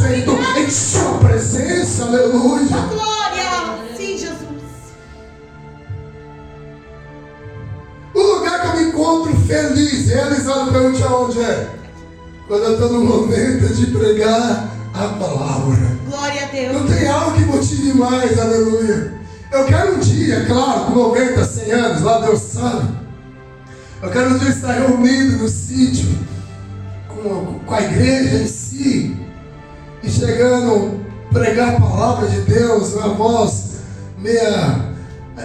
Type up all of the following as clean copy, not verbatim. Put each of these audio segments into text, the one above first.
satisfeito em sua presença. Aleluia. Glória. Sim, Jesus. O lugar que eu me encontro feliz, realizado, pergunte aonde é? Quando eu estou no momento de pregar a palavra. Glória a Deus. Não tem algo que motive mais, aleluia. Eu quero um dia, claro, com 90, 100 anos, lá Deus sabe. Eu quero um dia estar reunido no sítio, com a igreja em si, e chegando, pregar a palavra de Deus, uma voz meia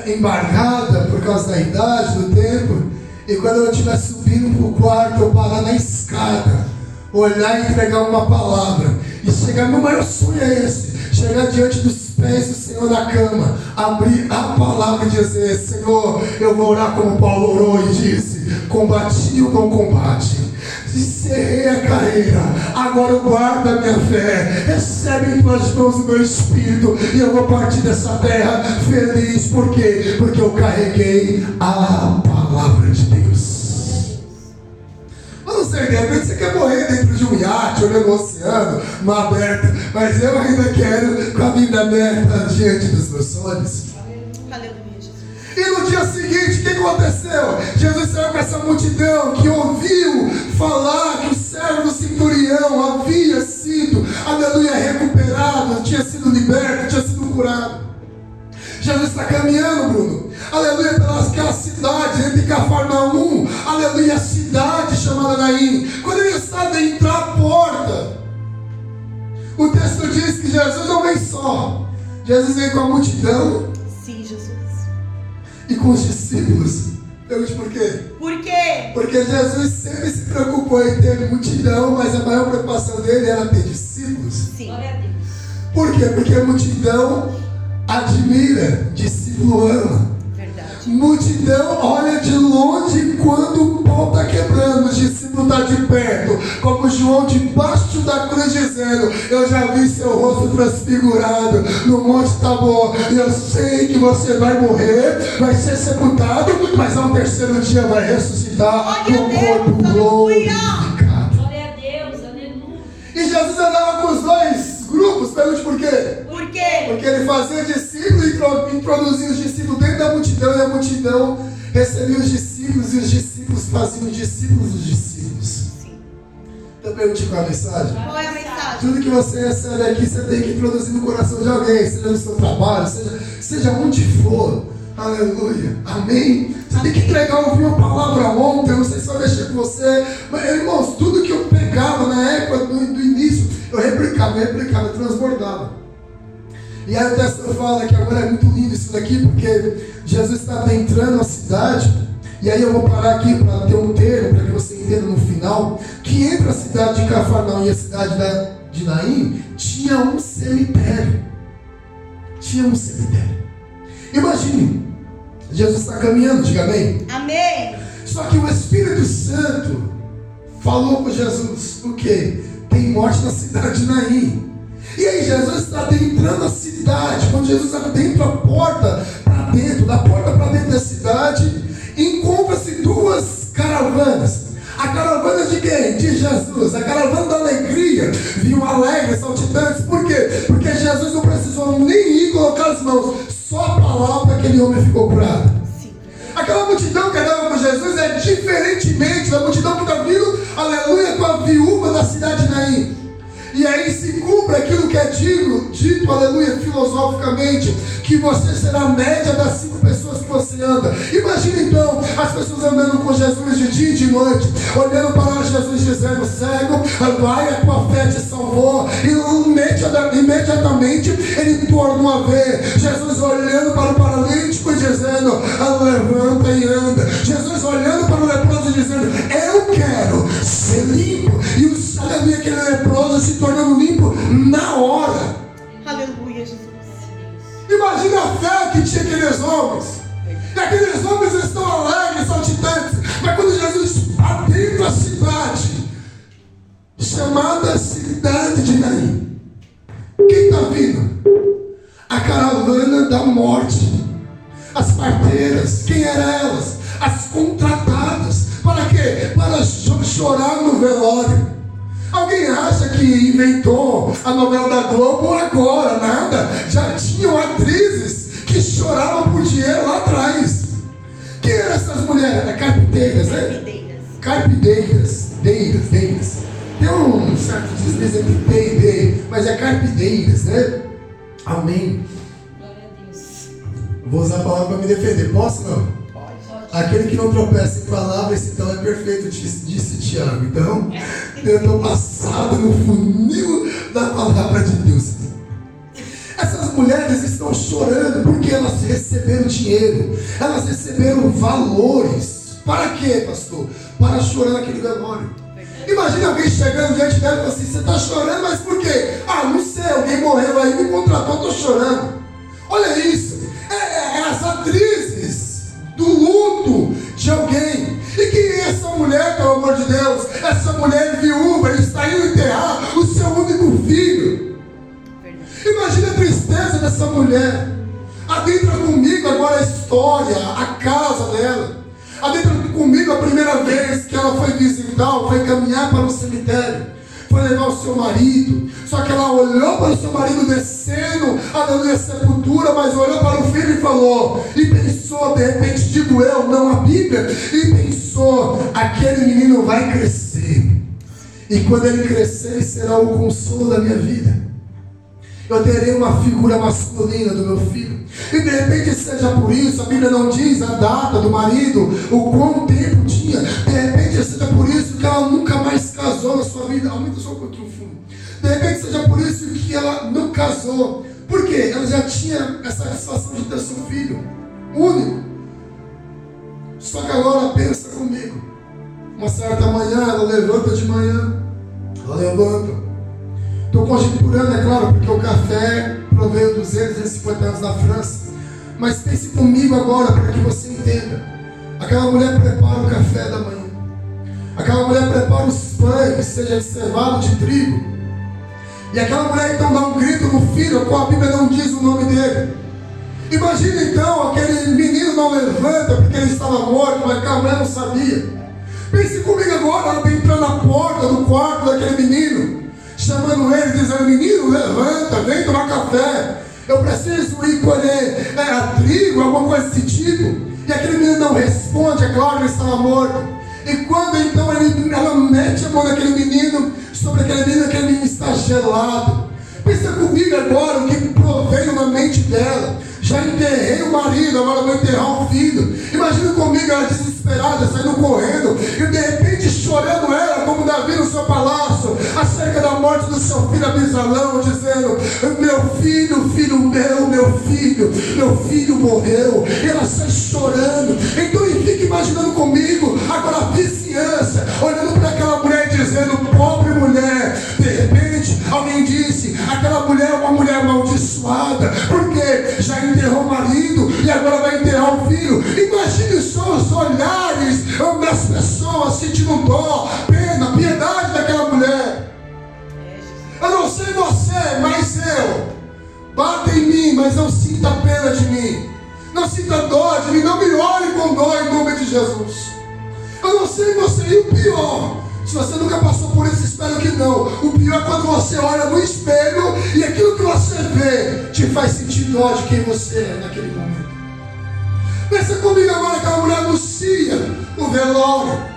embargada por causa da idade, do tempo, e quando eu estiver subindo para o quarto, eu parar na escada, olhar e entregar uma palavra, e chegar, meu maior sonho é esse, chegar diante dos pés do Senhor na cama, abrir a palavra e dizer: Senhor, eu vou orar como Paulo orou e disse: combati o bom combate, encerrei a carreira, agora eu guardo a minha fé, recebe em tuas mãos o meu espírito, e eu vou partir dessa terra feliz. Por quê? Porque eu carreguei a palavra de Deus. Mas não sei, de repente você quer morrer dentro de um iate, olhando o oceano, mar aberto, mas eu ainda quero com a vida aberta diante dos meus sonhos. Aleluia, Jesus. E no dia seguinte, o que aconteceu? Jesus saiu com essa multidão que ouviu falar que o servo do centurião havia sido, aleluia, recuperado, tinha sido liberto, tinha sido curado. Jesus está caminhando, Bruno, aleluia, pelaquela cidade entre Cafarnaum, aleluia, a cidade chamada Naim. Quando ele está a entrar a porta, o texto diz que Jesus não vem só, Jesus vem com a multidão. Sim, Jesus. E com os discípulos. Pergunte por quê? Por quê? Porque Jesus sempre se preocupou em ter multidão, mas a maior preocupação dele era ter discípulos. Sim. Glória a Deus. Por quê? Porque a multidão admira, discípulo ama. Verdade. Multidão olha de longe quando o pau está quebrando, o discípulo está de perto, como João debaixo da cruz dizendo: eu já vi seu rosto transfigurado no Monte Tabor, e eu sei que você vai morrer, vai ser sepultado, mas ao terceiro dia vai ressuscitar com o corpo glorificado. Glória a Deus, aleluia. E Jesus andava com os dois grupos. Pergunte por quê? Por quê? Porque ele fazia discípulos e introduzia os discípulos dentro da multidão, e a multidão recebia os discípulos, e os discípulos faziam os discípulos dos discípulos. Sim. Então pergunte qual é a mensagem. Qual é a mensagem? Tudo que você recebe aqui, você tem que introduzir no coração de alguém, seja no seu trabalho, seja onde for. Aleluia, amém. Você tem que entregar, ouvir uma palavra ontem, eu não sei se vai mexer com você, mas irmãos, tudo que eu pegava na época do início, eu replicava, transbordava. E aí o texto fala que agora é muito lindo isso daqui, porque Jesus estava entrando na cidade, e aí eu vou parar aqui para ter um termo, para que você entenda no final, que entre a cidade de Cafarnaum e a cidade de Naim, tinha um cemitério. Tinha um cemitério. Imagine, Jesus está caminhando, diga amém. Amém. Só que o Espírito Santo falou com Jesus o quê? Tem morte na cidade de Naim. E aí Jesus está entrando na cidade. Quando Jesus adentra a porta para dentro, da porta para dentro da cidade, encontra-se duas caravanas. A caravana de quem? De Jesus. A caravana da alegria. Vinham alegres, saltitantes. Por quê? Porque Jesus não precisou nem ir colocar as mãos. Só a palavra, aquele homem ficou curado. Sim. Aquela multidão que andava com Jesus é diferentemente da multidão que está vindo, aleluia, com a viúva da cidade de Naim. E aí se cumpre aquilo que é dito, aleluia, filosoficamente, que você será a média das 5 pessoas que você anda. Imagina então as pessoas andando com Jesus de dia e de noite, olhando para Jesus dizendo: cego, vai, a tua fé te salvou. E imediatamente ele tornou a ver. Jesus olhando para o paralítico e dizendo: levanta e anda. Jesus olhando para o leproso e dizendo: eu quero ser limpo. E aleluia, aquele leproso se tornando limpo na hora. Aleluia, Jesus. Imagina a fé que tinha aqueles homens. E aqueles homens estão alegres, saltitantes. Mas quando Jesus adentra a cidade, chamada cidade de Naim, quem está vindo? A caravana da morte. As parteiras, quem eram elas? As contratadas. Para quê? Para chorar no velório. Alguém acha que inventou a novela da Globo agora? Nada. Já tinham atrizes que choravam por dinheiro lá atrás. Quem eram essas mulheres? Carpideiras, né? Carpideiras. Deiras. Tem um certo deslize entre T e D, mas é carpideiras, né? Amém. Glória a Deus. Vou usar a palavra para me defender. Posso não? Pode. Aquele que não tropeça em palavras, então é perfeito, disse Tiago. Então, eu estou passado no funil da palavra de Deus. Essas mulheres estão chorando porque elas receberam dinheiro, elas receberam valores. Para quê, pastor? Para chorar naquele velório. Imagina alguém chegando diante dela e falando assim: você está chorando, mas por quê? Ah, não sei, alguém morreu aí, me contratou, estou chorando. Olha isso, é as atrizes do luto de alguém. E quem é essa mulher, pelo amor de Deus? Essa mulher viúva, está indo enterrar o seu único filho. Imagina a tristeza dessa mulher. Adentra comigo agora a história, a casa dela. Adentra comigo a primeira vez que ela foi visitar, foi caminhar para o cemitério, foi levar o seu marido. Só que ela olhou para o seu marido descendo a sepultura, mas olhou para o filho e falou, e pensou, de repente digo eu, não a Bíblia, e pensou: aquele menino vai crescer, e quando ele crescer, ele será o consolo da minha vida. Eu terei uma figura masculina do meu filho. E de repente seja por isso, a Bíblia não diz a data do marido, o quanto tempo tinha. De repente seja por isso que ela nunca mais casou na sua vida. Aumenta só um pouquinho o fundo. De repente seja por isso que ela não casou. Por quê? Ela já tinha essa satisfação de ter seu filho único. Só que agora pensa comigo. Uma certa manhã, ela levanta de manhã. Ela levanta. Estou conjecturando, é claro, porque o café proveio 250 anos na França. Mas pense comigo agora, para que você entenda. Aquela mulher prepara o café da manhã. Aquela mulher prepara os pães, seja de cevado, de trigo. E aquela mulher então dá um grito no filho, a qual a Bíblia não diz o nome dele. Imagina então, aquele menino não levanta porque ele estava morto, mas aquela mulher não sabia. Pense comigo agora, ela está entrando na porta do quarto daquele menino, chamando ele, dizendo: menino, levanta, vem tomar café, eu preciso ir colher trigo, alguma coisa desse tipo. E aquele menino não responde, é claro, ele estava morto. E quando então ela mete a mão naquele menino, sobre aquele menino está gelado. Pensa comigo agora o que proveio na mente dela. Já enterrei o marido, agora vou enterrar o filho. Imagina comigo ela desesperada, saindo correndo, e de repente chorando ela, como Davi no seu palácio, acerca da morte do seu filho Abisalão, dizendo: meu filho morreu. E ela sai chorando. Então fica imaginando comigo agora a vizinhança, olhando para aquela mulher e dizendo: pobre mulher. De repente alguém disse: aquela mulher é uma mulher amaldiçoada, porque já enterrou o marido e agora vai enterrar o filho. Imagine só os olhares das pessoas sentindo dó, pena, piedade daquela mulher. Eu não sei você, mas eu. Bata em mim, mas não sinta pena de mim. Não sinta dó de mim, não me olhe com dó em nome de Jesus. Eu não sei você, e o pior, se você nunca passou por isso, espero que não. O pior é quando você olha no espelho e aquilo que você vê te faz sentir dó de quem você é naquele momento. Pensa comigo agora que a mulher anuncia o velório.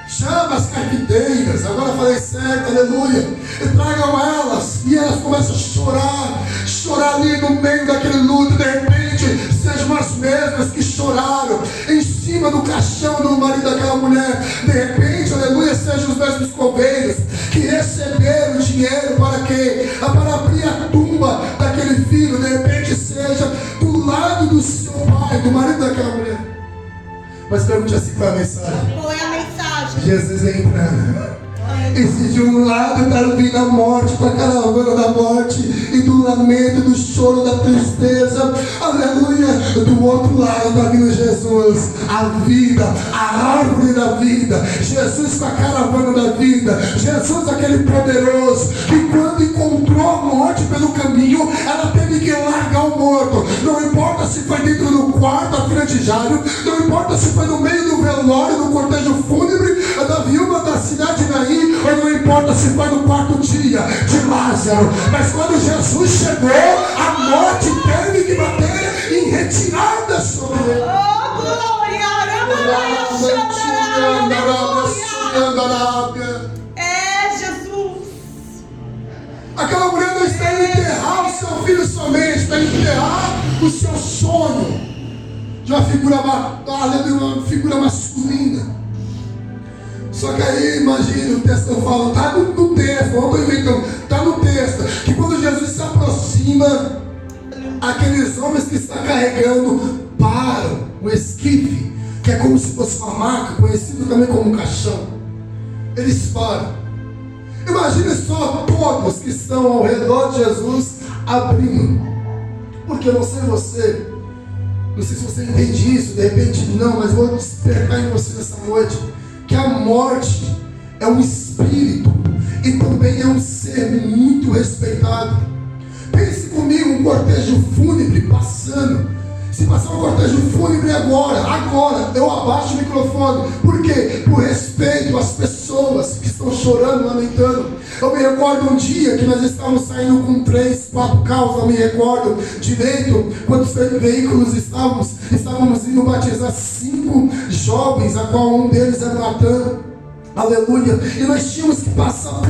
Chama as carpideiras, agora falei certo, aleluia. E tragam elas, e elas começam a chorar ali no meio daquele luto. De repente, sejam as mesmas que choraram em cima do caixão do marido daquela mulher. De repente, aleluia, sejam os mesmos coveiros que receberam dinheiro para quê? Para abrir a tumba daquele filho. De repente, seja do lado do seu pai, do marido daquela mulher. Mas pergunte assim para a mensagem. Qual é a mensagem? Jesus entrando. E se de um lado está vindo a morte, com a caravana da morte, e do lamento, do choro, da tristeza, aleluia, do outro lado está vindo Jesus, a vida, a árvore da vida, Jesus com a caravana da vida, Jesus aquele poderoso, que quando encontrou a morte pelo caminho, ela teve que largar o morto. Não importa se foi dentro do quarto, a filha de Jairo, não importa se foi no meio do velório, do cortejo fúnebre, da viúva da cidade de Naim, ou não importa se foi no Lázaro. Mas quando Jesus chegou, a morte teve que bater em retirada sobre ele. Oh, glória! É Jesus. Aquela mulher não está indo enterrar o seu filho somente, está indo enterrar o seu sonho de uma figura masculina. Só que aí, imagina, o texto fala, está no texto, não estou inventando, está no texto, que quando Jesus se aproxima, aqueles homens que estão carregando param o esquife, que é como se fosse uma maca, conhecido também como caixão. Eles param. Imagine só todos que estão ao redor de Jesus abrindo. Porque eu não sei você, não sei se você entende isso, de repente não, mas vou despertar em você nessa noite, que a morte é um espírito e também é um ser muito respeitado. Pense comigo, um cortejo fúnebre passando. Se passar um cortejo fúnebre agora, eu abaixo o microfone. Por quê? Por respeito às pessoas que estão chorando, lamentando. Eu me recordo um dia que nós estávamos saindo com 3, 4 carros, não me recordo direito quantos veículos estávamos indo batizar 5 jovens, a qual um deles era Natan. Aleluia. E nós tínhamos que passar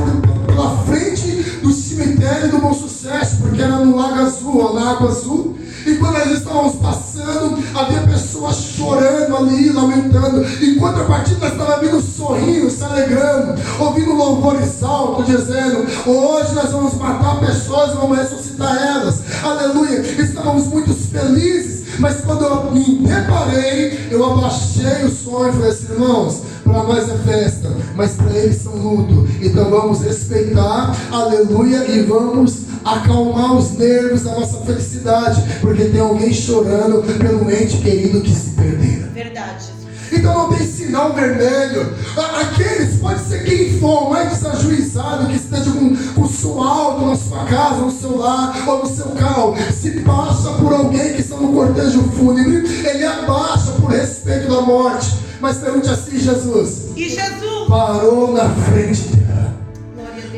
pela frente do cemitério do Bom Sucesso, porque era no Lago Azul, ou Lago Azul. E quando nós estávamos passando, havia pessoas chorando ali, lamentando. Em contrapartida, nós estávamos vindo sorrindo, se alegrando, ouvindo louvores altos, dizendo: hoje nós vamos matar pessoas e vamos ressuscitar elas. Aleluia. Estávamos muito felizes. Mas quando eu me deparei, eu abaixei o som e falei assim: irmãos, para nós é festa, mas para eles são luto. Então vamos respeitar, aleluia, e vamos acalmar os nervos da nossa felicidade, porque tem alguém chorando pelo ente querido que se perderam. Verdade. Então não tem sinal vermelho. Aqueles, pode ser quem for, o mais desajuizado, que esteja com o som alto na sua casa, no seu lar ou no seu carro, se passa por alguém que está no cortejo fúnebre, ele abaixa por respeito da morte. Mas pergunte assim: Jesus, E Jesus parou na frente dela,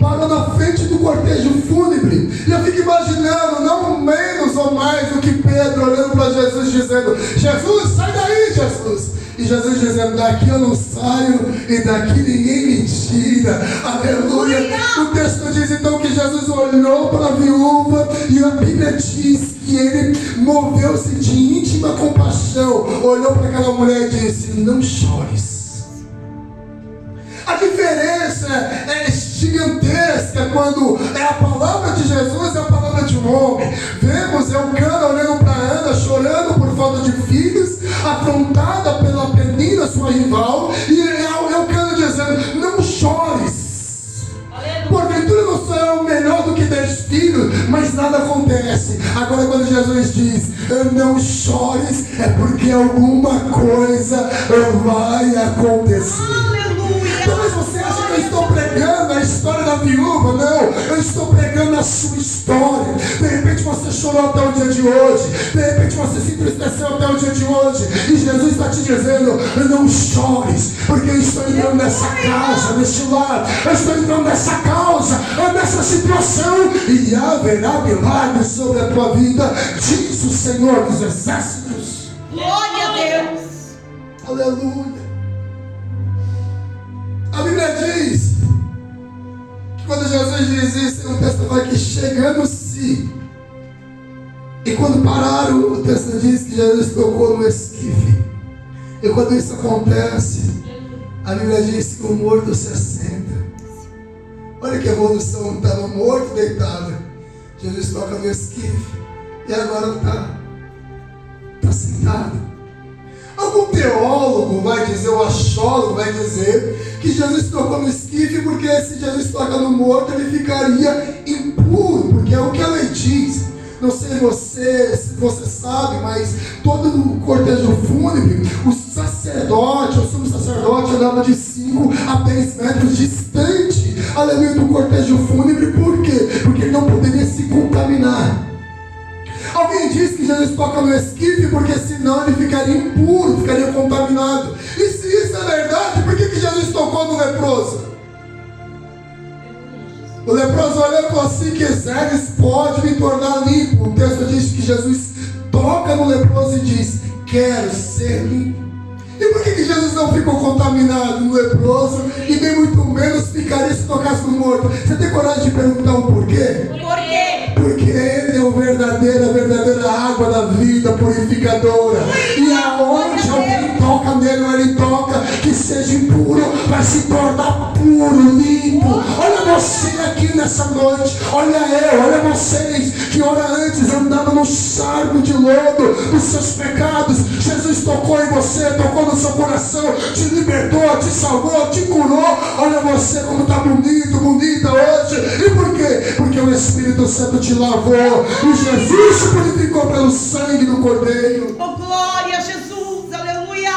parou na frente do cortejo fúnebre. E eu fico imaginando, não menos ou mais do que Pedro olhando para Jesus dizendo: Jesus, sai daí, Jesus. E Jesus dizendo: daqui eu não saio e daqui ninguém me tira. Aleluia. O texto diz então que Jesus olhou para a viúva e a Bíblia diz que ele moveu-se de íntima compaixão, olhou para aquela mulher e disse: não chores. A diferença é gigantesca quando é a palavra de Jesus e a palavra de um homem. Vemos Eucana olhando para Ana, chorando por falta de filhos, afrontada pela Penina, sua rival, e Eucana dizendo: não chores. Porventura não sou eu melhor do que 10 filhos, mas nada acontece. Agora quando Jesus diz: não chores, é porque alguma coisa vai acontecer. Talvez você ache que eu estou pregando a história da viúva. Não, eu estou pregando a sua história. De repente você chorou até o dia de hoje, de repente você se entristeceu até o dia de hoje, e Jesus está te dizendo: não chores, porque eu estou entrando nessa casa, neste lar, eu estou entrando nessa causa, nessa situação, e haverá milagres sobre a tua vida, diz o Senhor dos Exércitos. Glória a Deus. Aleluia. A Bíblia diz que quando Jesus diz isso, o texto fala que chegando-se, e quando pararam, o texto diz que Jesus tocou no esquife. E quando isso acontece, a Bíblia diz que o morto se assenta. Olha que evolução, estava morto, deitado. Jesus toca no esquife e agora está sentado. Algum teólogo vai dizer, o achólogo vai dizer que Jesus tocou no esquife porque se Jesus toca no morto, ele ficaria impuro, porque é o que a lei diz. Não sei se você sabe, mas todo o cortejo fúnebre, o sacerdote, o sumo sacerdote andava de 5 a 10 metros distante, aleluia, do cortejo fúnebre. Por quê? Porque ele não poderia se contaminar. Alguém diz que Jesus toca no esquife porque senão ele ficaria impuro, ficaria contaminado. E se isso é verdade, por que Jesus tocou no leproso? O leproso olhou e falou assim: quiseres, pode me tornar limpo. O texto diz que Jesus toca no leproso e diz: quero ser limpo. E por que Jesus não ficou contaminado no leproso e nem muito menos ficaria se tocasse no morto? Você tem coragem de perguntar um porquê? Por quê? Porque Ele é a verdadeira água da vida purificadora. E aonde alguém toca nele ou ele toca, que seja impuro, vai se tornar puro, limpo. Olha você aqui nessa noite. Olha eu, olha vocês que hora antes andavam no sargo de lodo dos seus pecados. Jesus tocou em você, tocou no seu coração, te libertou, te salvou, te curou. Olha você como está bonito, bonita hoje. E por quê? Porque o Espírito Santo te lavou e Jesus te purificou pelo sangue do Cordeiro. Oh, glória a Jesus, aleluia.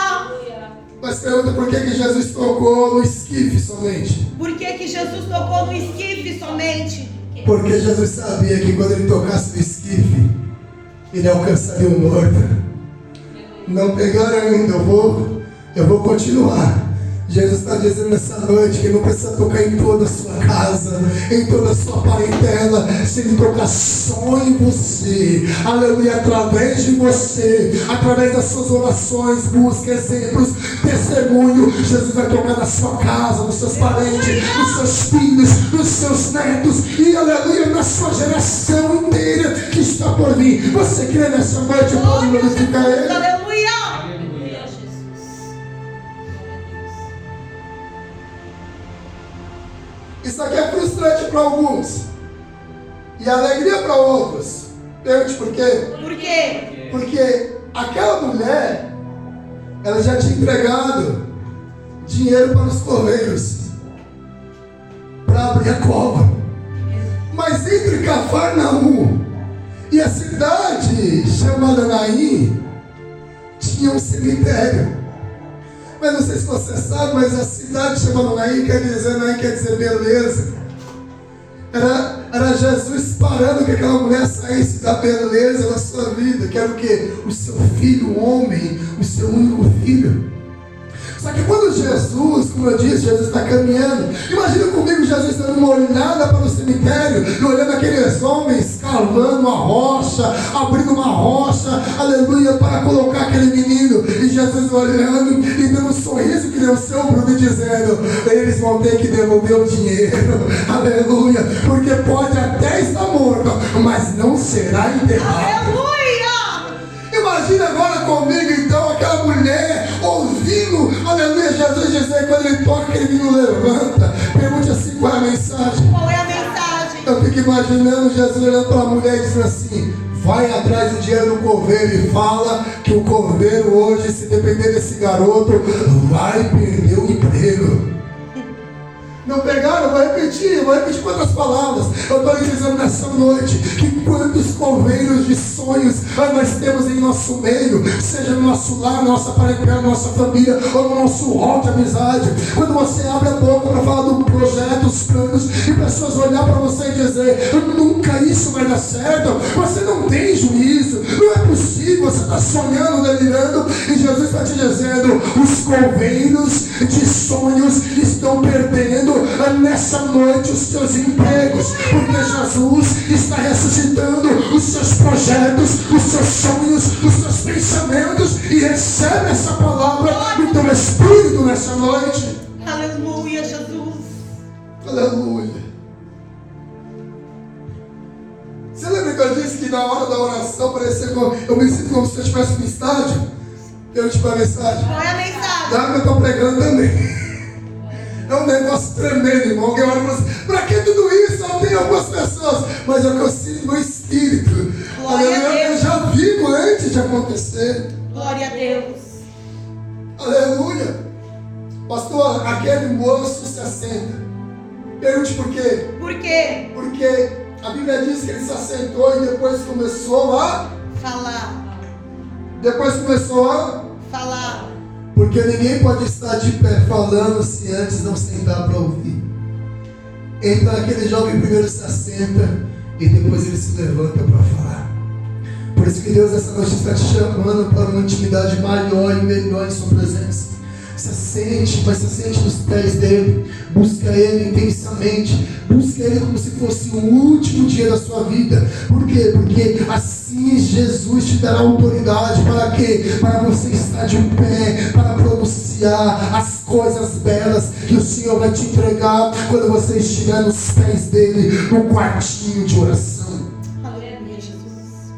Mas pergunta: por que Jesus tocou no esquife somente? Por que Jesus tocou no esquife somente? Porque Jesus sabia que quando ele tocasse no esquife, ele alcançaria o morto. Não pegaram ainda, eu vou continuar. Jesus está dizendo nessa noite que não precisa tocar em toda a sua casa, em toda a sua parentela. Se Ele tocar só em você, aleluia, através de você, através das suas orações, busca exemplos, testemunho, Jesus vai tocar na sua casa, nos seus parentes, nos seus filhos, nos seus netos e aleluia, na sua geração inteira que está por vir. Você crê nessa noite? Pode glorificar Ele? Aleluia. Isso aqui é frustrante para alguns e alegria para outros. Pergunte por quê? Por quê? Porque aquela mulher, ela já tinha entregado dinheiro para os coveiros para abrir a cova. Mas entre Cafarnaum e a cidade chamada Naim tinha um cemitério. Mas não sei se você sabe, mas a cidade chamada Naim quer dizer beleza. Era Jesus parando que aquela mulher saísse da beleza da sua vida, que era o quê? O seu filho, o homem, o seu único filho. Só que quando Jesus, como eu disse, Jesus está caminhando. Imagina comigo Jesus dando uma olhada para o cemitério e olhando aqueles homens cavando uma rocha, abrindo uma rocha, aleluia, para colocar aquele menino. E Jesus olhando e dando um sorriso que deu o seu Bruno e dizendo: eles vão ter que devolver o dinheiro, aleluia, porque pode até estar morto, mas não será enterrado. Aleluia! Imagina agora comigo então aquela mulher ouvindo, aleluia, Jesus dizer, quando ele toca, aquele menino levanta. Pergunte assim: qual é a mensagem? Qual é a mensagem? Eu fico imaginando Jesus olhando para a mulher e dizendo assim: vai atrás do dinheiro do coveiro e fala que o coveiro hoje, se depender desse garoto, vai perder o emprego. Não pegaram? Eu vou repetir com outras palavras. Eu estou lhe dizendo nessa noite que quantos coveiros de sonhos nós temos em nosso meio, seja no nosso lar, na nossa parentela, na nossa família, ou no nosso hall de amizade. Quando você abre a boca para falar do projeto, dos planos, e pessoas olhar para você e dizer: nunca isso vai dar certo, você não tem juízo, não é possível, você está sonhando, delirando, e Jesus está te dizendo: os coveiros de sonhos estão perdendo nessa noite os seus empregos, porque Jesus está ressuscitando os seus projetos, os seus sonhos, os seus pensamentos, e recebe essa palavra do teu Espírito nessa noite. Aleluia, Jesus. Aleluia. Você lembra que eu disse que na hora da oração parecia como eu me sinto como se eu estivesse no estádio? Eu te dou a mensagem. Qual é a mensagem? Dá que eu estou pregando também. É um negócio tremendo, irmão. Alguém olha e fala assim: pra que tudo isso? Só tem algumas pessoas. Mas é o que eu sinto no espírito. Glória a Deus. Eu já vivo antes de acontecer. Glória a Deus. Aleluia. Pastor, aquele moço se assenta. Pergunte por quê? Por quê? Porque a Bíblia diz que ele se assentou e depois começou a Falar. Falar. Porque ninguém pode estar de pé falando se antes não sentar para ouvir. Então aquele jovem primeiro se assenta e depois ele se levanta para falar. Por isso que Deus essa noite está te chamando para uma intimidade maior e melhor em sua presença. Se assente, mas se assente nos pés dele. Busca ele intensamente. Busca ele como se fosse o último dia da sua vida. Por quê? Porque assim Jesus te dará autoridade. Para quê? Para você estar de pé, para pronunciar as coisas belas que o Senhor vai te entregar quando você estiver nos pés dele, no quartinho de oração. Aleluia, Jesus.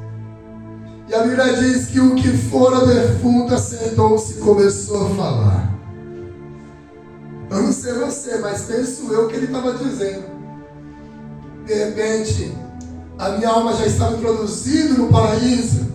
E a Bíblia diz que o que fora defunto assentou-se e começou a falar. Eu não sei você, mas penso eu que ele estava dizendo. De repente, a minha alma já estava introduzida no paraíso.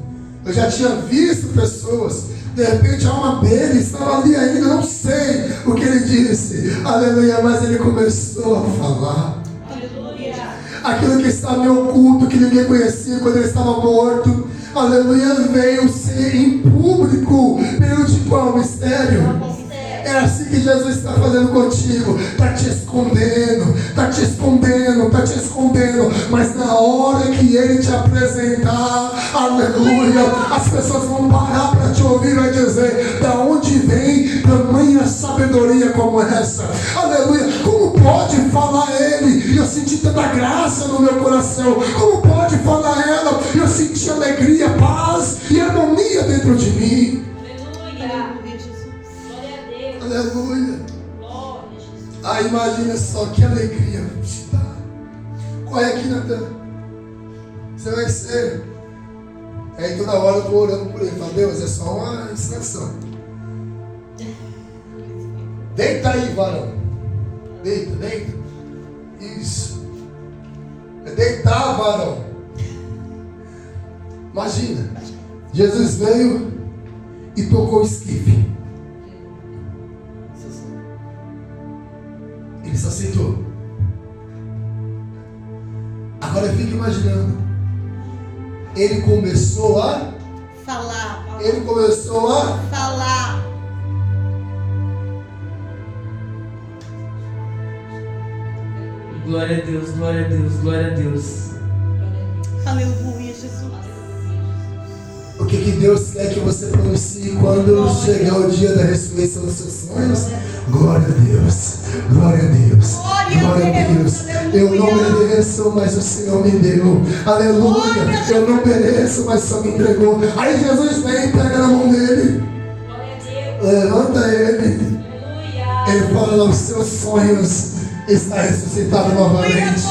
Eu já tinha visto pessoas. De repente a alma dele estava ali ainda. Não sei o que ele disse. Aleluia, mas ele começou a falar. Aleluia. Aquilo que estava em oculto, que ninguém conhecia quando ele estava morto. Aleluia, veio ser em público. Veio de qual mistério? É assim que Jesus está fazendo contigo. Está te escondendo, está te escondendo, está te escondendo. Mas na hora que Ele te apresentar, aleluia, as pessoas vão parar para te ouvir e vai dizer: da onde vem tamanha sabedoria como essa? Aleluia, como pode falar Ele? E eu senti tanta graça no meu coração. Como pode falar ela? E eu senti alegria, paz e harmonia dentro de mim. Aleluia. Ah, imagina só que alegria te dá. Qual é aqui, Natan? Você vai ser. Aí toda hora eu estou orando por ele. Falo, Deus, é só uma instrução. Deita aí, varão. Deita, deita. Isso. É deitar, varão. Imagina. Jesus veio e tocou o esquife. Ele se aceitou. Agora fica imaginando. Ele começou a falar. Ele começou a falar. Glória a Deus, glória a Deus, glória a Deus. Aleluia, Jesus. O que Deus quer que você pronuncie quando chegar o dia da ressurreição dos seus sonhos? Glória a Deus, glória a Deus, glória a Deus. Eu não mereço, mas o Senhor me deu. Aleluia, eu não mereço, mas só me entregou. Aí Jesus vem e pega na mão dele. Levanta ele. Ele fala: os seus sonhos está ressuscitado novamente.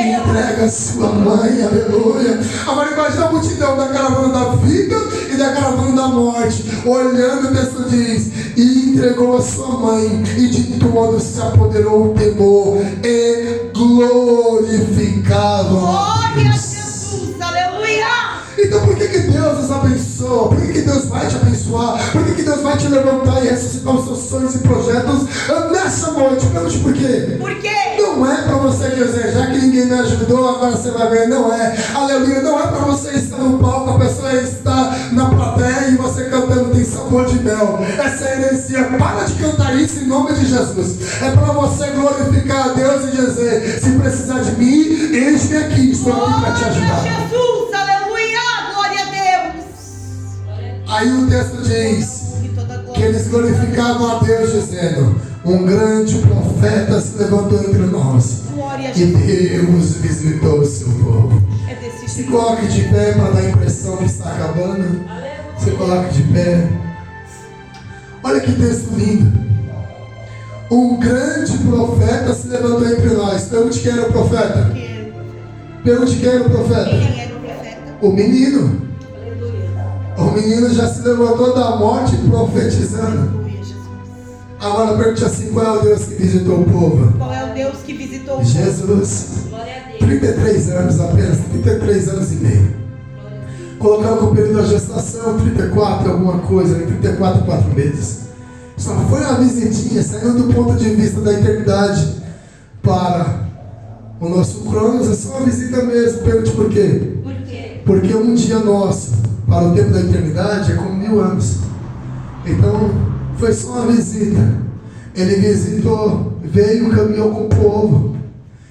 Entrega a sua mãe, aleluia. Agora imagina a multidão da caravana da vida e da caravana da morte, olhando, o texto diz: e entregou a sua mãe, e de todo se apoderou o temor, e glorificado. Glória a Jesus, aleluia. Então por que Deus nos abençoa? Por que Deus vai te abençoar? Por que Deus vai te levantar e ressuscitar os seus sonhos e projetos nessa noite? Pergunte por quê? Por quê? Não é para você dizer, já que ninguém me ajudou, agora você vai ver. Não é. Aleluia. Não é para você estar no palco, a pessoa está na plateia e você cantando tem sabor de mel. Essa é heresia. Para de cantar isso em nome de Jesus. É para você glorificar a Deus e dizer: se precisar de mim, eis-me aqui. Estou aqui para te ajudar. Glória a Jesus, aleluia. Glória a Deus. Aí o texto diz que eles glorificavam a Deus dizendo: um grande profeta se levantou entre nós e Deus visitou o seu povo. Se coloque de pé para dar a impressão que está acabando. Se coloque de pé. Olha que texto lindo. Um grande profeta se levantou entre nós. Pergunte quem era o profeta. Pergunte quem era o profeta. Quem era o profeta? O menino. O menino já se levantou da morte profetizando. Agora pergunte assim: qual é o Deus que visitou o povo? Qual é o Deus que visitou o povo? Jesus. 33 anos apenas, 33 anos e meio. Colocando o período da gestação, 34 alguma coisa, 34 e 4 meses. Só foi uma visitinha, saindo do ponto de vista da eternidade para o nosso Cronos, é só uma visita mesmo. Pergunte por quê? Por quê? Porque um dia nosso para o tempo da eternidade é como 1000 anos. Então foi só uma visita. Ele visitou, veio, caminhou com o povo,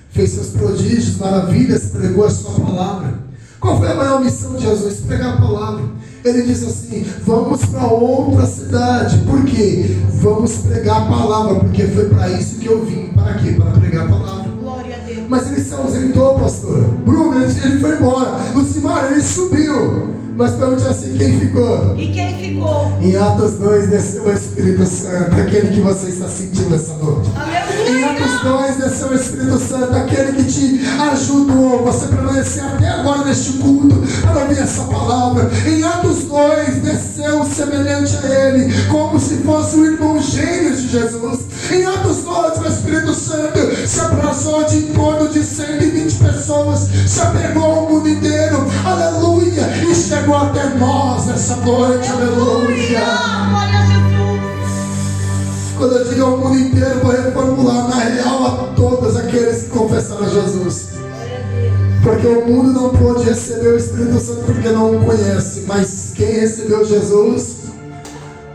fez seus prodígios, maravilhas, pregou a sua palavra. Qual foi a maior missão de Jesus? Pregar a palavra. Ele disse assim: vamos para outra cidade. Por quê? Vamos pregar a palavra, porque foi para isso que eu vim. Para quê? Para pregar a palavra. Glória a Deus. Mas ele se ausentou, pastor. Bruno, ele foi embora. Lucimar, ele subiu. Mas pergunte assim: quem ficou? E quem ficou? Em Atos 2 desceu o Espírito Santo, aquele que você está sentindo essa noite. Em Atos 2 desceu o Espírito Santo, aquele que te ajudou, você permanecer até agora neste culto para ouvir essa palavra. Em Atos 2 desceu semelhante a ele, como se fosse o irmão gêmeo de Jesus. Em Atos 2 o Espírito Santo se abraçou de em torno de 120 pessoas, se apegou ao mundo inteiro, aleluia, e chegou até nós essa noite, aleluia. Glória a Jesus. Quando eu digo ao mundo inteiro, vou reformular, na real, a todos aqueles que confessaram a Jesus. Porque o mundo não pôde receber o Espírito Santo porque não o conhece, mas quem recebeu Jesus,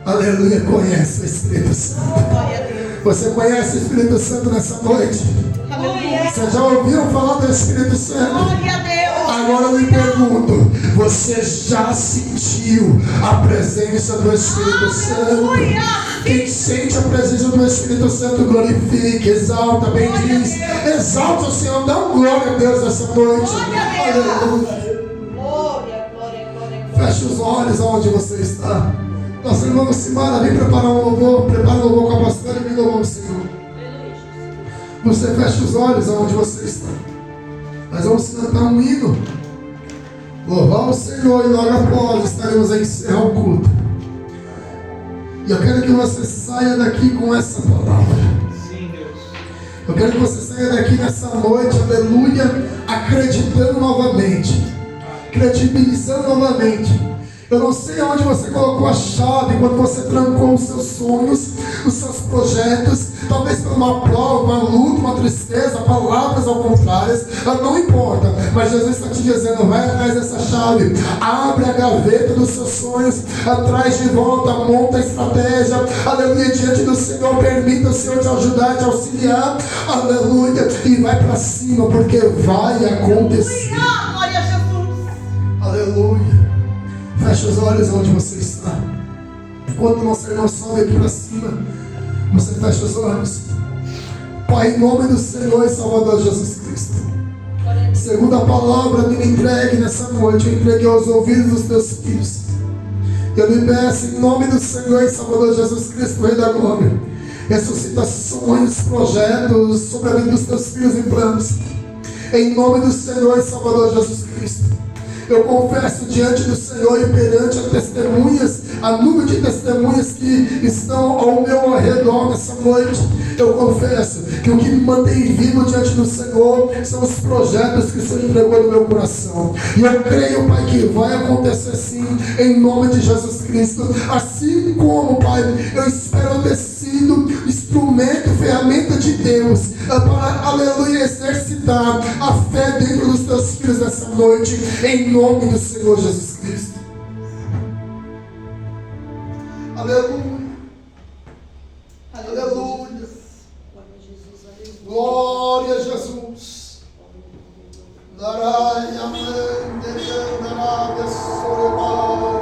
aleluia, conhece o Espírito Santo. Glória a Deus. Você conhece o Espírito Santo nessa noite? Aleluia. Você já ouviu falar do Espírito Santo? Glória a Deus. Agora eu lhe pergunto, você já sentiu a presença do Espírito Santo? Quem sente a presença do Espírito Santo, glorifique, exalta, bendiz, exalta o Senhor, dá um glória a Deus essa noite. Aleluia. Glória, glória, glória. Feche os olhos aonde você está. Nossa irmã Lucimara, vem preparar um louvor, prepara um louvor com a pastora e vem louvar o Senhor. Você fecha os olhos aonde você está. Nós vamos cantar um hino, louvar o Senhor, e logo após estaremos a encerrar o culto. E eu quero que você saia daqui com essa palavra. Sim, Deus. Eu quero que você saia daqui nessa noite, aleluia, acreditando novamente, credibilizando novamente. Eu não sei onde você colocou a chave quando você trancou os seus sonhos, os seus projetos, talvez por uma prova, uma luta, uma tristeza, palavras ao contrário, não importa, mas Jesus está te dizendo: vai atrás dessa chave, abre a gaveta dos seus sonhos, traz de volta, monta a estratégia, aleluia, diante do Senhor, permita o Senhor te ajudar, te auxiliar, aleluia, e vai para cima, porque vai acontecer. Glória a Jesus. Aleluia. Feche os olhos onde você está. Quando nosso irmão sobe aqui para cima, você fecha os olhos. Pai, em nome do Senhor e Salvador Jesus Cristo, segundo a palavra me entregue nessa noite, eu entreguei aos ouvidos dos teus filhos. Eu lhe peço em nome do Senhor e Salvador Jesus Cristo, Rei da Glória, ressuscita sonhos, projetos sobre a vida dos teus filhos e planos. Em nome do Senhor e Salvador Jesus Cristo, eu confesso diante do Senhor e perante as testemunhas, a nuvem de testemunhas que estão ao meu redor nessa noite, eu confesso que o que me mantém vivo diante do Senhor são os projetos que o Senhor entregou no meu coração. E eu creio, Pai, que vai acontecer sim, em nome de Jesus Cristo. Assim como, Pai, eu espero ter sido instrumento, ferramenta de Deus para, aleluia, exercitar a fé dentro dos teus filhos nessa noite, em nome do Senhor Jesus Cristo. Aleluia. Aleluia. Glória a Jesus. Darai, amém, darai, sorebai.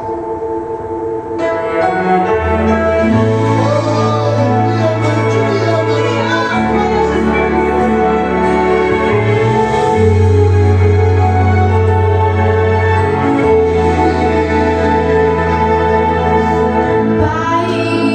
Pai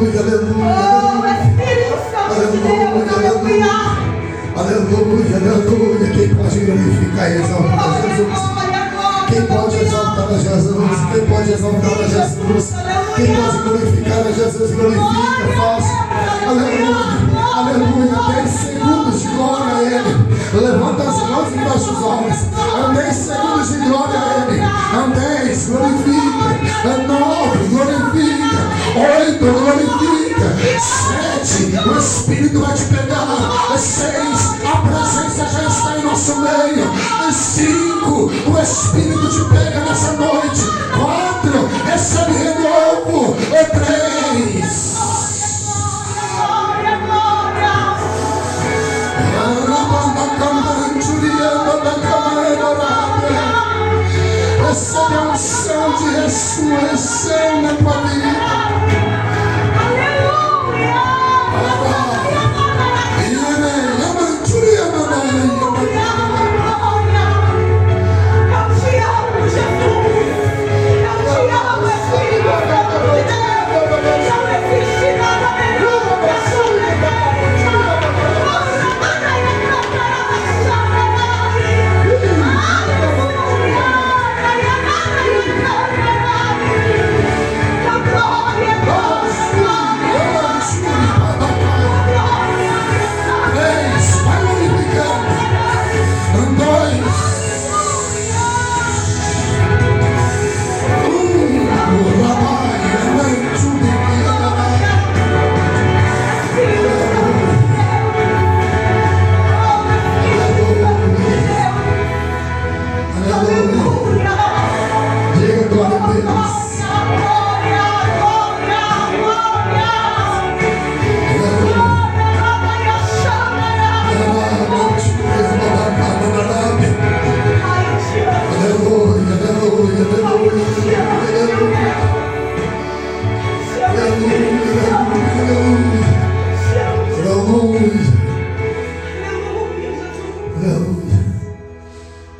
aleluia, aleluia. Oh, Espírito Santo de Deus, aleluia. Aleluia, aleluia. Quem pode glorificar e exaltar Jesus? Quem pode exaltar a Jesus? Quem pode exaltar a Jesus? Quem pode glorificar a Jesus? Glorifica, faça. Aleluia, aleluia. 10 segundos de glória a Ele. Levanta as mãos e baixa os olhos. 10 segundos de glória a Ele. 10, glorifica. 9, glorifica. 8, glorifica. 7, o Espírito vai te pegar. 6, a presença já está em nosso meio. 5, o Espírito te pega nessa noite. 4, recebe renovo. 3, recebe a unção de ressurreição na tua vida.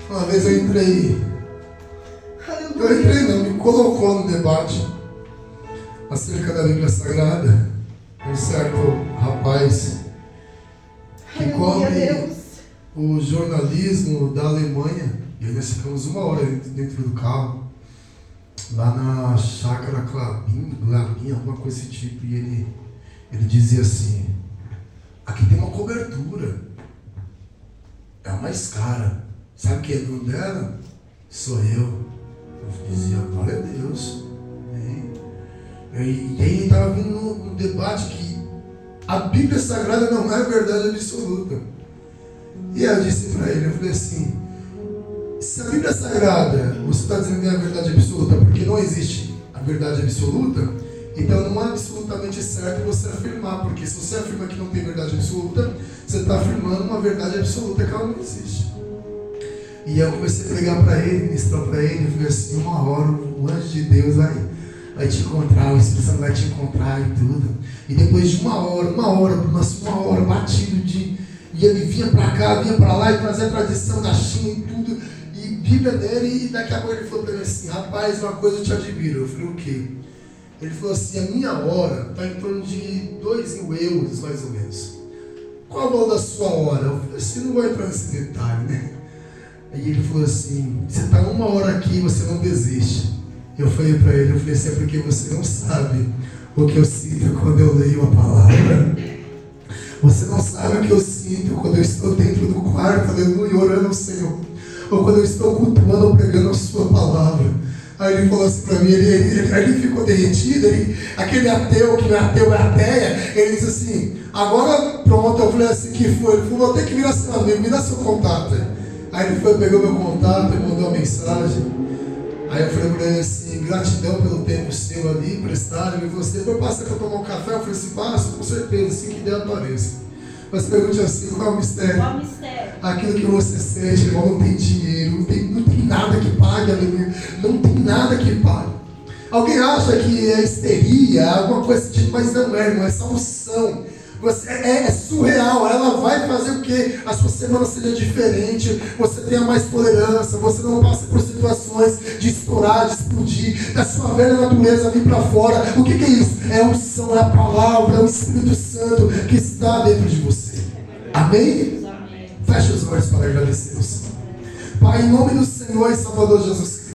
Uma vez eu entrei não, me colocou no debate acerca da Bíblia Sagrada. Um certo rapaz que cobre o jornalismo da Alemanha, e aí nós ficamos 1 hora dentro do carro, lá na chácara Clabin, alguma coisa desse tipo, e ele dizia assim: aqui tem uma cobertura, é uma escara, sabe quem é dono dela? Sou eu. Eu dizia, glória a Deus. E aí ele estava vindo no debate que a Bíblia Sagrada não é verdade absoluta. E eu disse para ele, eu falei assim: se a Bíblia Sagrada, você está dizendo que é a verdade absoluta, porque não existe a verdade absoluta, então não é absolutamente certo você afirmar, porque se você afirma que não tem verdade absoluta, você está afirmando uma verdade absoluta que ela não existe. E eu comecei a pregar para ele, ministrar para ele, eu falei assim: 1 hora o anjo de Deus vai te encontrar, o Espírito Santo vai te encontrar e tudo. E depois de 1 hora batido e ele vinha para cá, vinha para lá e trazia a tradição da China e tudo, e Bíblia dele, e daqui a pouco ele falou para mim assim: rapaz, uma coisa eu te admiro. Eu falei: o quê? Ele falou assim: a minha hora está em torno de 2.000 euros mais ou menos. Qual é o valor da sua hora? Eu falei assim: não vou entrar nesse detalhe, né? Aí ele falou assim: você está 1 hora aqui e você não desiste. Eu falei para ele, eu falei assim: é porque você não sabe o que eu sinto quando eu leio a palavra. Você não sabe o que eu sinto quando eu estou dentro do quarto, aleluia, orando ao Senhor. Ou quando eu estou cultuando ou pregando a sua palavra. Aí ele falou assim para mim, ele ficou derretido, aquele ateu, que não é ateu, é ateia, ele disse assim: agora pronto. Eu falei assim: que foi? Ele falou: vou ter que virar seu amigo, me dá seu contato. Aí ele foi, pegou meu contato e mandou uma mensagem. Aí eu falei para ele assim: gratidão pelo tempo seu ali, emprestado. Ele falou assim: depois passa para tomar um café. Eu falei assim: passa, com certeza, assim que der apareça. Mas pergunte assim: qual é o mistério? Qual o mistério? Aquilo que você sente, irmão, não tem dinheiro, não tem nada que pague, aleluia. Não tem nada que pague. Alguém acha que é histeria, alguma coisa desse tipo, mas não é, irmão, é salvação. É surreal. Ela vai fazer o quê? A sua semana seja diferente, você tenha mais tolerância, você não passe por situações de estourar, de explodir, da sua velha natureza vir para fora. O que é isso? É a unção, é a palavra, é o Espírito Santo que está dentro de você. Amém? Feche os olhos para agradecer o Senhor. Pai, em nome do Senhor e Salvador Jesus Cristo.